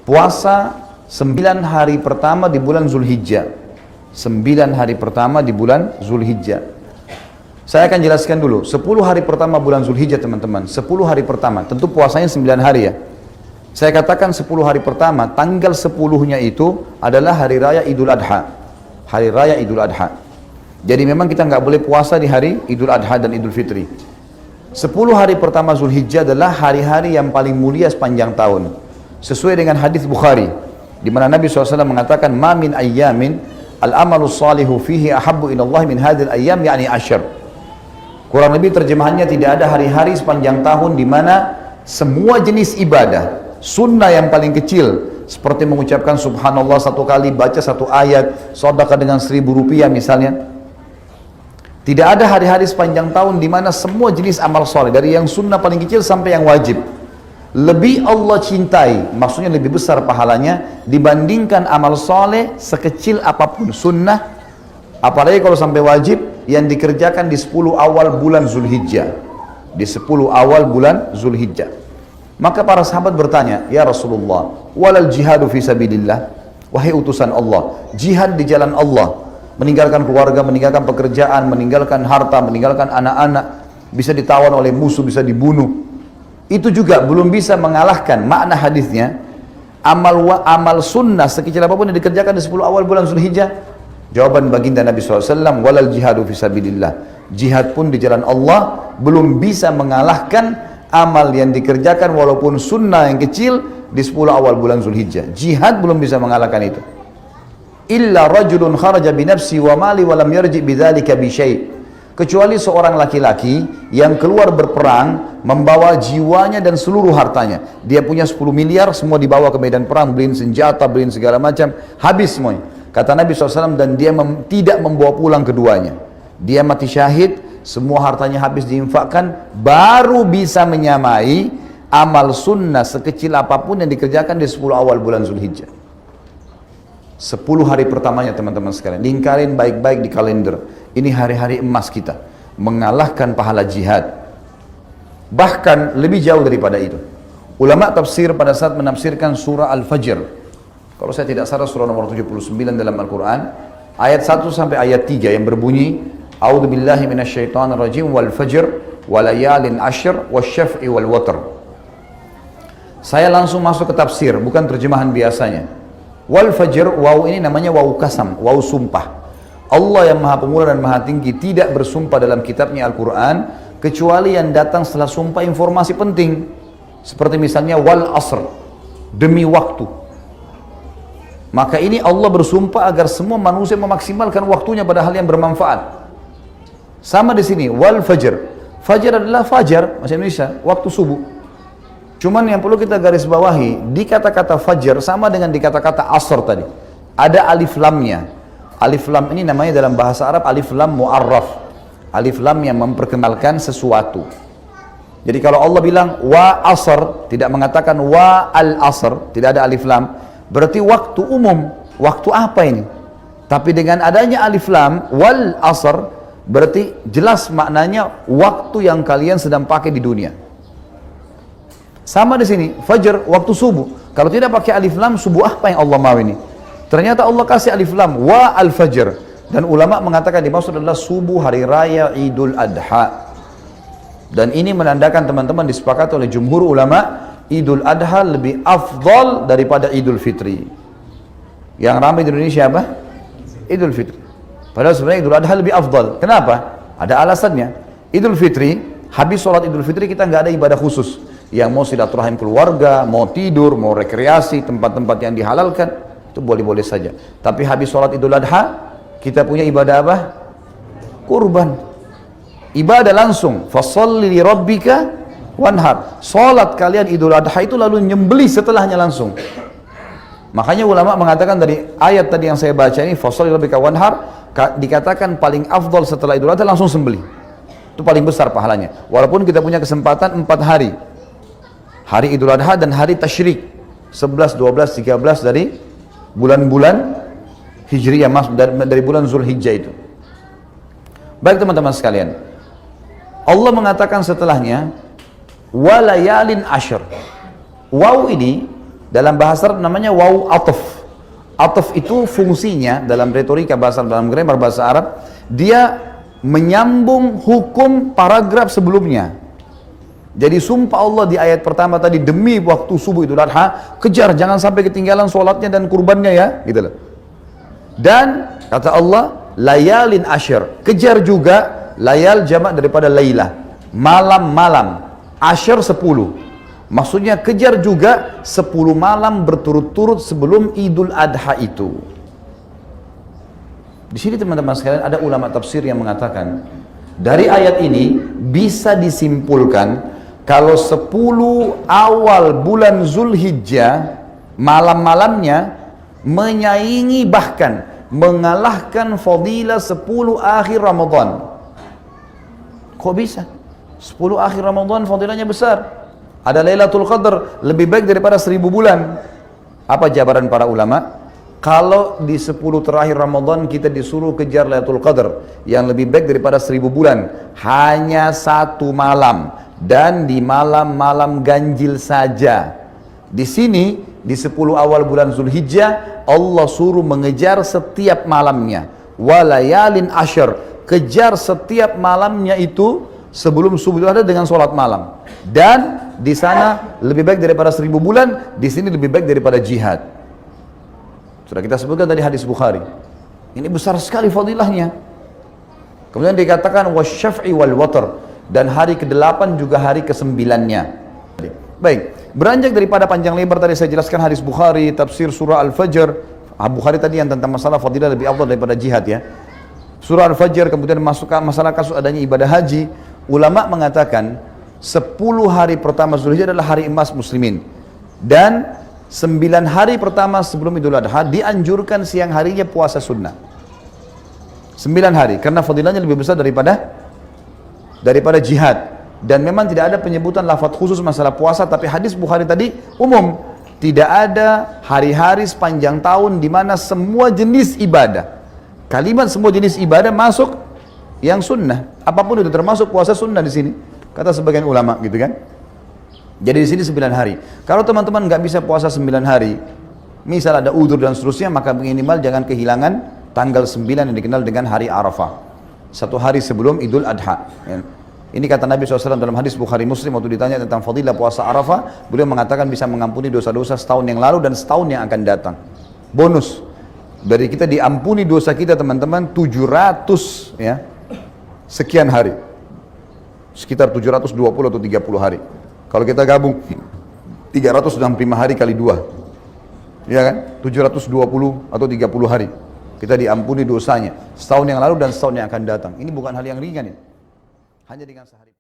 puasa 9 hari pertama di bulan Zulhijjah. 9 hari pertama di bulan Zulhijjah. Saya akan jelaskan dulu, 10 hari pertama bulan Zulhijjah teman-teman. 10 hari pertama, tentu puasanya 9 hari ya. Saya katakan 10 hari pertama, tanggal 10-nya itu adalah hari raya Idul Adha. Hari raya Idul Adha. Jadi memang kita nggak boleh puasa di hari Idul Adha dan Idul Fitri. 10 hari pertama Zulhijjah adalah hari-hari yang paling mulia sepanjang tahun. Sesuai dengan hadis Bukhari, di mana Nabi SAW mengatakan, "Ma min ayyamin al-amalu salihu fihi ahabbu ila Allah min hadhil ayyam, yakni asyr." Kurang lebih terjemahannya, tidak ada hari-hari sepanjang tahun di mana semua jenis ibadah, sunnah yang paling kecil, seperti mengucapkan subhanallah 1 kali, baca 1 ayat, sedekah dengan 1.000 rupiah misalnya. Tidak ada hari-hari sepanjang tahun di mana semua jenis amal soleh, dari yang sunnah paling kecil sampai yang wajib, lebih Allah cintai, maksudnya lebih besar pahalanya dibandingkan amal soleh sekecil apapun sunnah, apalagi kalau sampai wajib, yang dikerjakan di 10 awal bulan Zulhijjah. Di 10 awal bulan Zulhijjah. Maka para sahabat bertanya, "Ya Rasulullah, walal jihadu fi sabilillah?" Wahai utusan Allah, jihad di jalan Allah, meninggalkan keluarga, meninggalkan pekerjaan, meninggalkan harta, meninggalkan anak-anak, bisa ditawan oleh musuh, bisa dibunuh. Itu juga belum bisa mengalahkan makna hadisnya. Amal sunnah sekecil apapun yang dikerjakan di 10 awal bulan Zulhijjah. Jawaban baginda Nabi SAW, walal jihadu fisabilillah. Jihad pun di jalan Allah belum bisa mengalahkan amal yang dikerjakan walaupun sunnah yang kecil di 10 awal bulan Zulhijjah. Jihad belum bisa mengalahkan itu. Illa rajulun kharaja binafsi wa mali wa lam yarji bidzalika bi syai'. Kecuali seorang laki-laki yang keluar berperang membawa jiwanya dan seluruh hartanya. Dia punya 10 miliar, semua dibawa ke medan perang, beliin senjata, beliin segala macam, habis semuanya. Kata Nabi SAW, dan dia tidak membawa pulang keduanya. Dia mati syahid, semua hartanya habis diinfakkan, baru bisa menyamai amal sunnah sekecil apapun yang dikerjakan di 10 awal bulan Zulhijjah. 10 hari pertamanya teman-teman sekalian, lingkarin baik-baik di kalender. Ini hari-hari emas kita, mengalahkan pahala jihad. Bahkan lebih jauh daripada itu. Ulama tafsir pada saat menafsirkan surah Al-Fajr, kalau saya tidak salah surah nomor 79 dalam Al-Quran, ayat 1 sampai ayat 3 yang berbunyi, A'udzu billahi minasyaitonir rajim wal fajr walayalin ashr wasyaf'i wal watr. Saya langsung masuk ke tafsir, bukan terjemahan biasanya. Wal fajr, waw ini namanya waw kasam, waw sumpah. Allah yang maha pemurah dan maha tinggi tidak bersumpah dalam kitabnya Al-Quran kecuali yang datang setelah sumpah informasi penting. Seperti misalnya wal asr, demi waktu. Maka ini Allah bersumpah agar semua manusia memaksimalkan waktunya pada hal yang bermanfaat. Sama di sini, wal fajr. Fajar adalah fajar, bahasa Indonesia, waktu subuh. Cuman yang perlu kita garis bawahi, di kata-kata fajar sama dengan di kata-kata asr tadi. Ada alif lamnya. Alif lam ini namanya dalam bahasa Arab alif lam mu'arraf. Alif lam yang memperkenalkan sesuatu. Jadi kalau Allah bilang wa asr, tidak mengatakan wa al asr, tidak ada alif lam, berarti waktu umum. Waktu apa ini? Tapi dengan adanya alif lam wal asr, berarti jelas maknanya waktu yang kalian sedang pakai di dunia. Sama di sini, fajar, waktu subuh. Kalau tidak pakai alif lam, subuh apa yang Allah mau ini? Ternyata Allah kasih alif lam wa al fajr, dan ulama mengatakan dimaksud adalah subuh hari raya Idul Adha. Dan ini menandakan teman-teman disepakati oleh jumhur ulama, Idul Adha lebih afdal daripada Idul Fitri. Yang ramai di Indonesia apa? Idul Fitri. Padahal sebenarnya Idul Adha lebih afdal. Kenapa? Ada alasannya. Idul Fitri, habis sholat Idul Fitri kita nggak ada ibadah khusus. Yang mau silaturahim keluarga, mau tidur, mau rekreasi, tempat-tempat yang dihalalkan, itu boleh-boleh saja. Tapi habis sholat Idul Adha, kita punya ibadah apa? Kurban. Ibadah langsung. Fasholli li rabbika wanhar. Sholat kalian Idul Adha itu lalu nyembelih setelahnya langsung. Makanya ulama mengatakan dari ayat tadi yang saya baca ini, fasholli li rabbika wanhar, dikatakan paling afdal setelah Idul Adha langsung sembelih. Itu paling besar pahalanya. Walaupun kita punya kesempatan 4 hari. Hari Idul Adha dan hari Tasyrik. 11, 12, 13 dari bulan-bulan Hijriyah, dari bulan Zulhijjah itu. Baik teman-teman sekalian, Allah mengatakan setelahnya walayalin ashr. Waw ini Dalam bahasa Arab namanya waw ataf. Ataf itu fungsinya dalam retorika bahasa, dalam grammar bahasa Arab, dia menyambung hukum paragraf sebelumnya. Jadi sumpah Allah di ayat pertama tadi, demi waktu subuh Idul Adha, kejar jangan sampai ketinggalan sholatnya dan kurbannya ya, gitu loh. Dan kata Allah, layalin asyr, kejar juga, layal jamak daripada laylah, malam-malam, asyr 10. Maksudnya kejar juga 10 malam berturut-turut sebelum Idul Adha itu. Di sini teman-teman sekalian ada ulama tafsir yang mengatakan dari ayat ini bisa disimpulkan kalau 10 awal bulan Zulhijjah malam-malamnya menyaingi bahkan mengalahkan fadilah 10 akhir Ramadan. Kok bisa? 10 akhir Ramadan fadilahnya besar. Ada Lailatul Qadar lebih baik daripada 1000 bulan. Apa jawaban para ulama? Kalau di 10 terakhir Ramadan kita disuruh kejar Lailatul Qadar yang lebih baik daripada 1000 bulan, hanya 1 malam dan di malam-malam ganjil saja. Di sini di 10 awal bulan Zulhijjah Allah suruh mengejar setiap malamnya. Walayalin asyr, kejar setiap malamnya itu sebelum subuh ada dengan sholat malam. Dan di sana lebih baik daripada 1000 bulan, di sini lebih baik daripada jihad. Sudah kita sebutkan tadi hadis Bukhari. Ini besar sekali fadilahnya. Kemudian dikatakan wasyaf'i wal watr, dan hari ke-8 juga hari ke-9-nya. Baik, beranjak daripada panjang lebar tadi saya jelaskan hadis Bukhari, tafsir surah Al-Fajr. Bukhari tadi yang tentang masalah fadilah lebih afdal daripada jihad ya. Surah Al-Fajr, kemudian masukkan masalah kasus adanya ibadah haji. Ulama mengatakan 10 hari pertama Zulhijjah adalah hari emas muslimin, dan 9 hari pertama sebelum Idul Adha dianjurkan siang harinya puasa sunnah. 9 hari karena fadilahnya lebih besar daripada jihad. Dan memang tidak ada penyebutan lafaz khusus masalah puasa, tapi hadis Bukhari tadi umum. Tidak ada hari-hari sepanjang tahun di mana semua jenis ibadah, kalimat semua jenis ibadah masuk yang sunnah. Apapun itu termasuk puasa sunnah di sini. Kata sebagian ulama gitu kan. Jadi di sini 9 hari. Kalau teman-teman nggak bisa puasa 9 hari, misal ada udzur dan seterusnya, maka minimal jangan kehilangan tanggal 9 yang dikenal dengan hari Arafah. 1 hari sebelum Idul Adha. Ya. Ini kata Nabi SAW dalam hadis Bukhari Muslim waktu ditanya tentang fadilah puasa Arafah, beliau mengatakan bisa mengampuni dosa-dosa setahun yang lalu dan setahun yang akan datang. Bonus dari kita diampuni dosa kita teman-teman 700 ya sekian hari. Sekitar 720 atau 30 hari. Kalau kita gabung 365 hari kali 2, ya kan? 720 atau 30 hari kita diampuni dosanya setahun yang lalu dan setahun yang akan datang. Ini bukan hal yang ringan ini. Hanya dengan sehari.